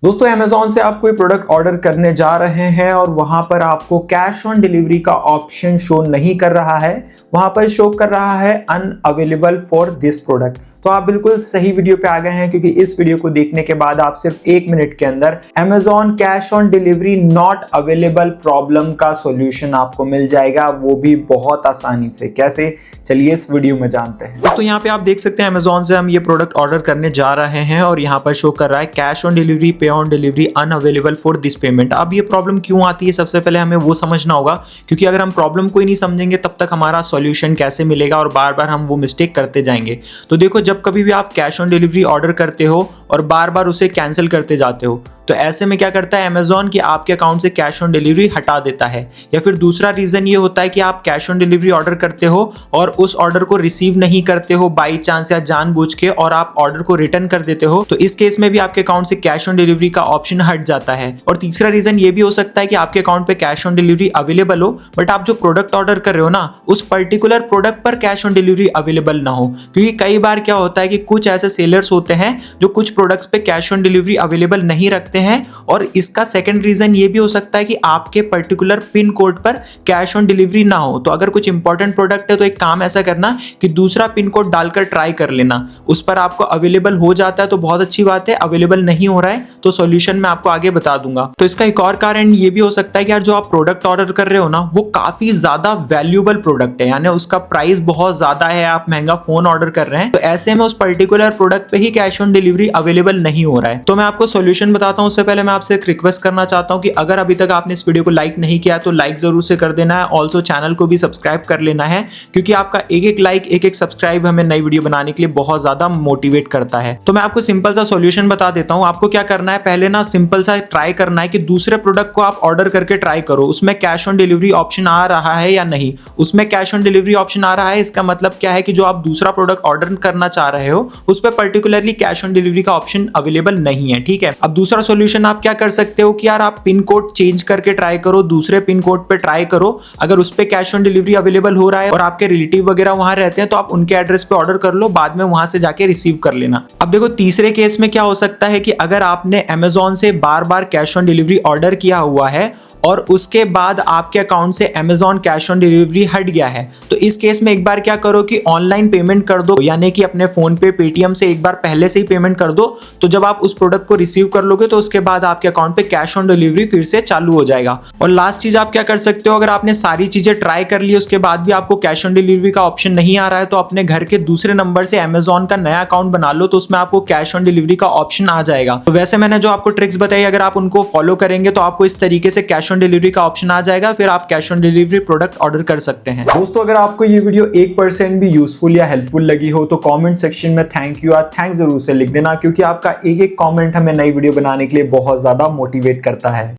दोस्तों अमेज़ॉन से आप कोई प्रोडक्ट ऑर्डर करने जा रहे हैं और वहां पर आपको कैश ऑन डिलीवरी का ऑप्शन शो नहीं कर रहा है, वहां पर शो कर रहा है अनअवेलेबल फॉर दिस प्रोडक्ट। तो आप बिल्कुल सही वीडियो पे आ गए हैं, क्योंकि इस वीडियो को देखने के बाद आप सिर्फ 1 मिनट के अंदर Amazon cash on delivery not available problem का सॉल्यूशन आपको मिल जाएगा, वो भी बहुत आसानी से। कैसे, चलिए इस वीडियो में जानते हैं। तो यहाँ पे आप देख सकते हैं अमेज़ॉन से हम ये प्रोडक्ट ऑर्डर करने जा रहे हैं और यहाँ पर शो कर रहा है कैश ऑन डिलीवरी, पे on delivery unavailable for this payment. अब ये प्रॉब्लम क्यों आती है, सबसे पहले हमें वो समझना होगा, क्योंकि अगर हम प्रॉब्लम को ही नहीं समझेंगे तब तक हमारा सॉल्यूशन कैसे मिलेगा और बार बार हम वो मिस्टेक करते जाएंगे। तो देखो, जब कभी भी आप कैश ऑन डिलीवरी ऑर्डर करते हो और बार बार उसे कैंसिल करते जाते हो, तो ऐसे में क्या करता है अमेज़ॉन कि आपके अकाउंट से कैश ऑन डिलीवरी हटा देता है। या फिर दूसरा रीजन ये होता है कि आप कैश ऑन डिलीवरी ऑर्डर करते हो और उस ऑर्डर को रिसीव नहीं करते हो बाई चांस या जानबूझ के, और आप ऑर्डर को रिटर्न कर देते हो, तो इस केस में भी आपके अकाउंट से कैश ऑन डिलीवरी का ऑप्शन हट जाता है। और तीसरा रीजन ये भी हो सकता है कि आपके अकाउंट पे कैश ऑन डिलीवरी अवेलेबल हो, बट आप जो प्रोडक्ट ऑर्डर कर रहे हो ना, उस पर्टिकुलर प्रोडक्ट पर कैश ऑन डिलीवरी अवेलेबल ना हो। क्योंकि कई बार क्या होता है कि कुछ ऐसे सेलर्स होते हैं जो कुछ प्रोडक्ट्स पे कैश ऑन डिलीवरी अवेलेबल नहीं रखते हैं, और इसका सेकंड रीजन ये भी हो सकता है कि आपके पर्टिकुलर पिन कोड पर कैश ऑन डिलीवरी ना हो। तो अगर कुछ इंपॉर्टेंट प्रोडक्ट है तो एक काम ऐसा करना कि दूसरा पिन कोड डालकर ट्राई कर लेना, उस पर आपको अवेलेबल हो जाता है तो बहुत अच्छी बात है, अवेलेबल नहीं हो रहा है तो सॉल्यूशन मैं आपको आगे बता दूंगा। तो इसका एक और कारण ये भी हो सकता है कि यार जो आप प्रोडक्ट ऑर्डर कर रहे हो ना, वो काफी ज्यादा वैल्यूएबल प्रोडक्ट है, यानी उसका प्राइस बहुत ज्यादा है, आप महंगा फोन ऑर्डर कर रहे हैं, तो ऐसे में उस पर्टिकुलर प्रोडक्ट पे ही कैश ऑन डिलीवरी अवेलेबल नहीं हो रहा है। तो मैं आपको सॉल्यूशन बताता हूं, उससे पहले मैं आपसे रिक्वेस्ट करना चाहता हूं कि अगर अभी तक आपने इस वीडियो को लाइक नहीं किया तो लाइक जरूर से कर देना है। ऑल्सो चैनल को भी सब्सक्राइब कर लेना है, क्योंकि आपका एक एक लाइक, एक एक सब्सक्राइब हमें नई वीडियो बनाने के लिए बहुत ज्यादा मोटिवेट करता है। तो मैं आपको सिंपल सा सॉल्यूशन बता देता हूं। आपको क्या करना है, पहले ना सिंपल सा ट्राई करना है कि दूसरे प्रोडक्ट को आप ऑर्डर करके ट्राई करो, उसमें कैश ऑन डिलीवरी ऑप्शन आ रहा है या नहीं। उसमें कैश ऑन डिलीवरी ऑप्शन आ रहा है, इसका मतलब क्या है कि जो आप दूसरा प्रोडक्ट ऑर्डर करना चाह रहे हो उस पर पर्टिकुलरली कैश ऑन डिलीवरी का ऑप्शन अवेलेबल नहीं है, ठीक है। अब दूसरा सॉल्यूशन आप क्या कर सकते हो कि यार आप पिन कोड चेंज करके ट्राई करो, दूसरे पिन कोड पे ट्राई करो। अगर उस पे कैश ऑन डिलीवरी अवेलेबल हो रहा है और आपके रिलेटिव वगैरह वहां रहते हैं तो आप उनके एड्रेस पे ऑर्डर कर लो, बाद में वहां से जाके रिसीव कर लेना। अब देखो, तीसरे केस में क्या हो सकता है कि अगर आपने अमेज़ॉन से बार बार कैश ऑन डिलीवरी ऑर्डर किया हुआ है और उसके बाद आपके अकाउंट से अमेज़ॉन कैश ऑन डिलीवरी हट गया है, तो इस केस में एक बार क्या करो कि ऑनलाइन पेमेंट कर दो, यानी कि अपने फोन पे, पेटीएम से एक बार पहले से ही पेमेंट कर दो। तो जब आप उस प्रोडक्ट को रिसीव कर लोगे तो उसके बाद आपके अकाउंट पे कैश ऑन डिलीवरी फिर से चालू हो जाएगा। और लास्ट चीज आप क्या कर सकते हो, अगर आपने सारी चीजें ट्राई कर ली उसके बाद भी आपको कैश ऑन डिलीवरी का ऑप्शन नहीं आ रहा है, तो अपने घर के दूसरे नंबर से अमेज़ॉन का नया अकाउंट बना लो, तो उसमें आपको कैश ऑन डिलीवरी का ऑप्शन आ जाएगा। तो वैसे मैंने जो आपको ट्रिक्स बताई, अगर आप उनको फॉलो करेंगे तो आपको इस तरीके से कैश ऑन डिलीवरी का ऑप्शन आ जाएगा, फिर आप cash on delivery product order कर सकते हैं। दोस्तों, अगर आपको ये वीडियो 1% भी यूजफुल या हेल्पफुल लगी हो तो कमेंट सेक्शन में थैंक यू या थैंक जरूर से लिख देना, क्योंकि आपका एक एक कमेंट हमें नई वीडियो बनाने के लिए बहुत ज्यादा मोटिवेट करता है।